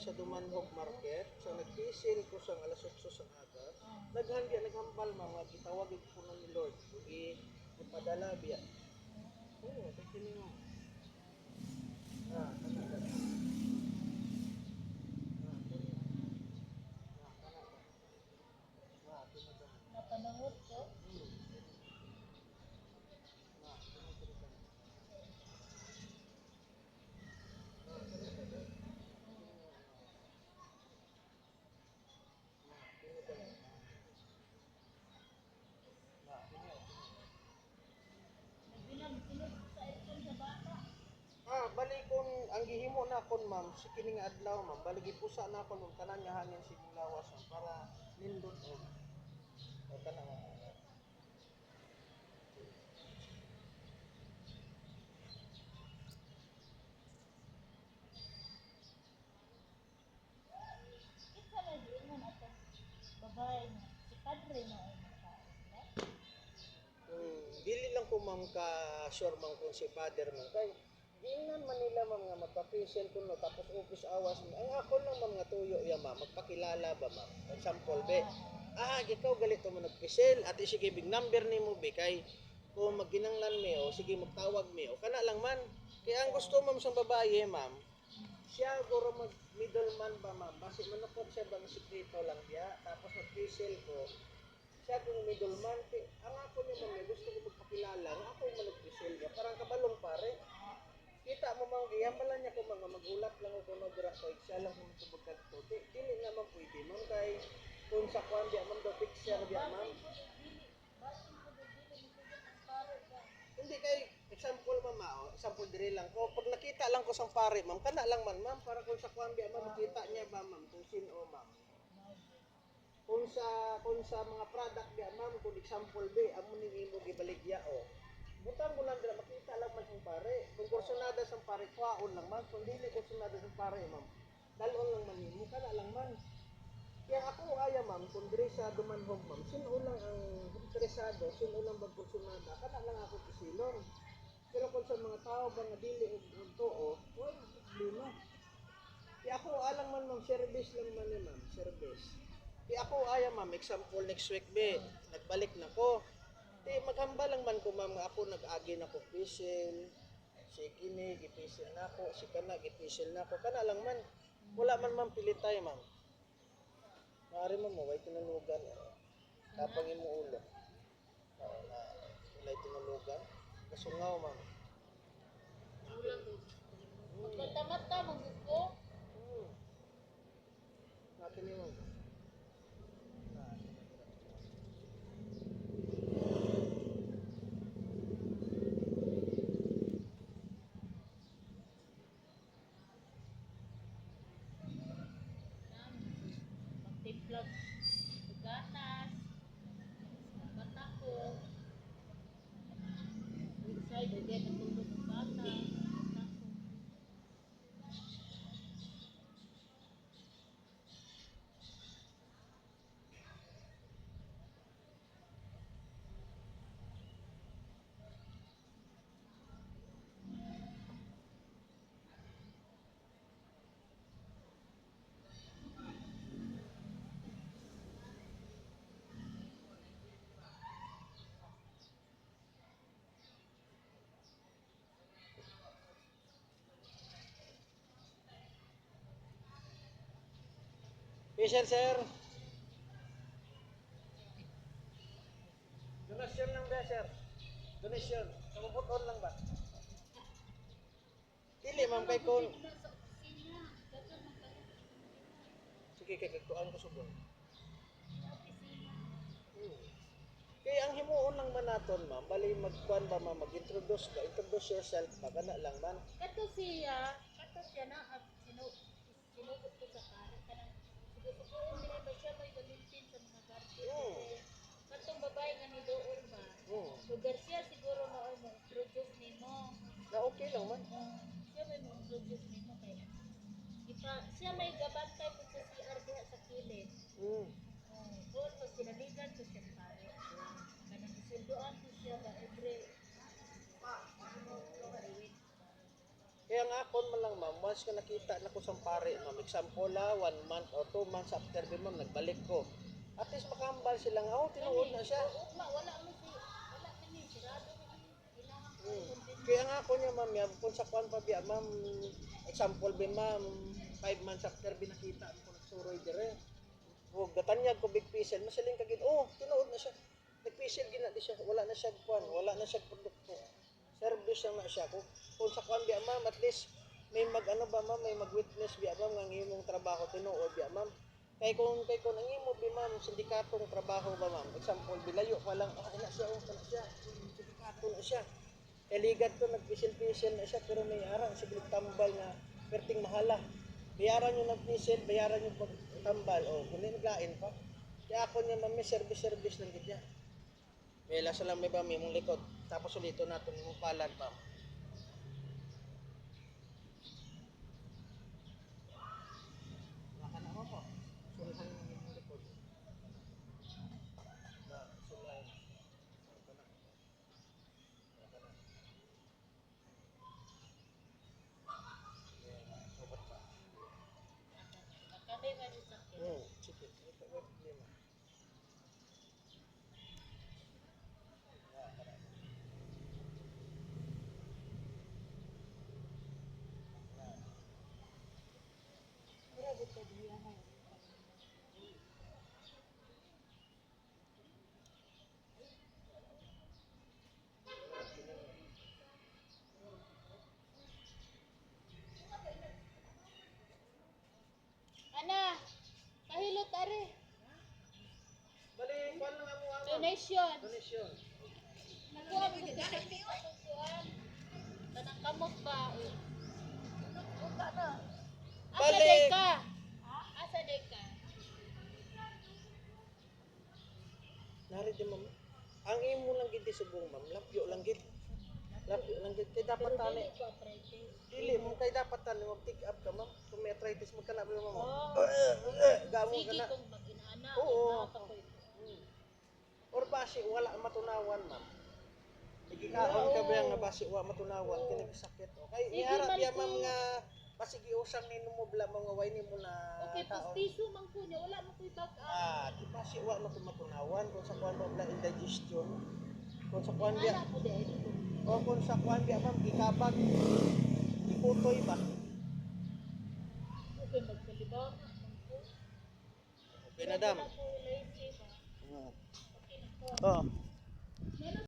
sa Dumanhog Market. So nagpisil ko sa alas 8 sa aga. Naghambal mga gitawag ko na ni Lord. Ipadala biya. Oo, kini mo. Kana. Napanahod ko. Bali kun ang gihimo na kon ma'am, si kining adlaw ma'am, bali gipusa na kon og tanan nga hangin sige lawas ma'am, para nindot og kana nga. Kita na di mo na ito. Babae na. Si Padre na ay makaon. Dili lang ko ma'am ka sure ma'am kung si father ma'am kay giingnan man nila ma'am nga magpa-facial kuno tapos office hours ang ako lang ma'am nga tuyo ya ma'am magpakilala ba ma'am example be ikaw galito mo nag-facial at sige big number nimo be kay kung magginanglan mi o sige magtawag mi o kana lang man kaya ang gusto ma'am sa babae ma'am siya guro mag middleman ba ma'am basi manukod siya ba ng sikreto lang diya tapos mag-facial ko siya kung middleman ang ako niya ma'am gusto ko magpakilala nga ako manag-facial niya parang kabalong pare kita mo mga giyambalan niya kung mga magulat lang o kuno dira ko siya lang kung tubugad to dili naman pwede man kay kung sa kwan diya man do picture diya ma'am hindi kay example ma'am example diri lang ko pag nakita lang ko sang pare ma'am kana lang man ma'am para kung sa kwan diya ma'am makita niya ba ma'am kung sino ma'am kung sa mga product diya ma'am kung example be amo ning imo gibaligya o butang mo lang dira makita lang man sang pare kung kursunada sang pare kwaon lang man kung dili kursunada sang pare ma'am dalon lang man nimo kana lang man kaya ako aya ma'am kung diri sa Dumanhog ma'am sino lang ang interesado sino lang bang kursunada kana lang ako pisilon pero kung sa mga tao ba nga dili og tuo wala problema kaya ako alang man ma'am service lang man ni ma'am service kaya ako aya ma'am example next week be nagbalik na ko maghambal lang man ko ma'am nga ako nag-agi na ko facial si kini gipisil na ako si kana gipisil na ako kana lang man wala man ma'am pilitay ma'am maaari mo way tinulugan tapang imo ulo na walay tinulugan kasungaw ma'am Magmata-mata, magbuko. natin yun Magtimplag. Gatas. Bata ko. Inside, again, natulog ng bata. Bata ko. facial sir donation lang ba sir donation kamubuton lang ba dili ma'am kay kon sige kay kagtuan ko subong kay ang himuon lang man naton ma'am bali magkuan ba ma'am mag-introduce ba introduce yourself ba kana lang man Kato siya na sinugot ko sa pare kanang siguro nila ba siya may gamitin sa mga garden katong babae nga ni doon ba so Garcia siguro na ay mo introduce nimo na okay lang man siya may mo introduce nimo kay siya may gabantay po sa CR diha sa kilid doon mas kinaligan ko siya pare kanang isuldoan ko siya ba every week Kaya nga ako man lang ma'am, once ka nakita na ko sa pare, ma'am, example 1 month or 2 months after di ma'am, nagbalik ko. At least makahambal sila nga, oh, tinuod na siya. Wala kami sirado kailangan ko Kaya nga ako niya ma'am, yan, kung sa kwan pa biya, ma'am, example ba ma'am, 5 months after binakita ko nagsuroy dire. Huwag gatanyag ko big pisil, masiling kagid, oh, tinuod na siya. Nagpisil gina di siya, wala na siya kwan, wala na siya produkto. Service lang na siya. Kung sa kwan biya ma'am, at least may ano ba ma'am, may mag-witness biya ma'am, ng imong trabaho tinuod biya ma'am. Kay kung ang imo bi ma'am, sindikatong trabaho ba ma'am, example, bilayo pa lang, na siya, sindikato na siya. Kaligat to, nagpisil-pisil na siya, pero may arang siglit tambal na perting mahala. Bayaran nyo nagpisil, bayaran nyo pagtambal, o kundi naglain pa. Kaya ako niya ma'am, may service lang gid niya. May lasa lang may ba may mong likod, tapos ulito natin yung palad ma'am. Naka na mo, sulahan mo yung likod. Na, sulahan. kami marisakit. Sige. Ito yung problema. Grabe ka diya ha. Ana, kahilot are. Bali, kwan lang ako ma'am. Donation. Donation. Nakuha mo gid dali kuan. Tanang kamot ba? Buka na. Asa Balik. day ka? Asa day ka? Nari di ma'am. Ang imo lang gid subong ma'am, lapyo lang gid. Lapyo lang gid. Kay dapat tani. Dili ko arthritis. Dili mo kay dapat tani mo pick up ka ma'am. Kung may arthritis mo kana ba ma'am? Oh. Gamo ka Sige na. kung mag-inana. Oo. Napakoy. Or basi wala matunawan ma'am. Igikaon ka ba nga basi wa matunawan kini sakit. Okay, Sige, iharap man ya po. ma'am nga basi giusang ni mo bla mga way nimo na Okay, taon. pustiso man ko niya. Wala mo ko'y bag Di basi wa matunawan kung sa kuan mo bla indigestion. Kung sa kuan biya Ana po day. o kung sa kuan biya ma'am gikabag iputoy ba. Okay, magkalibang. Okay na dam. Ako lazy ba? Mm. Okay na ko. Oh.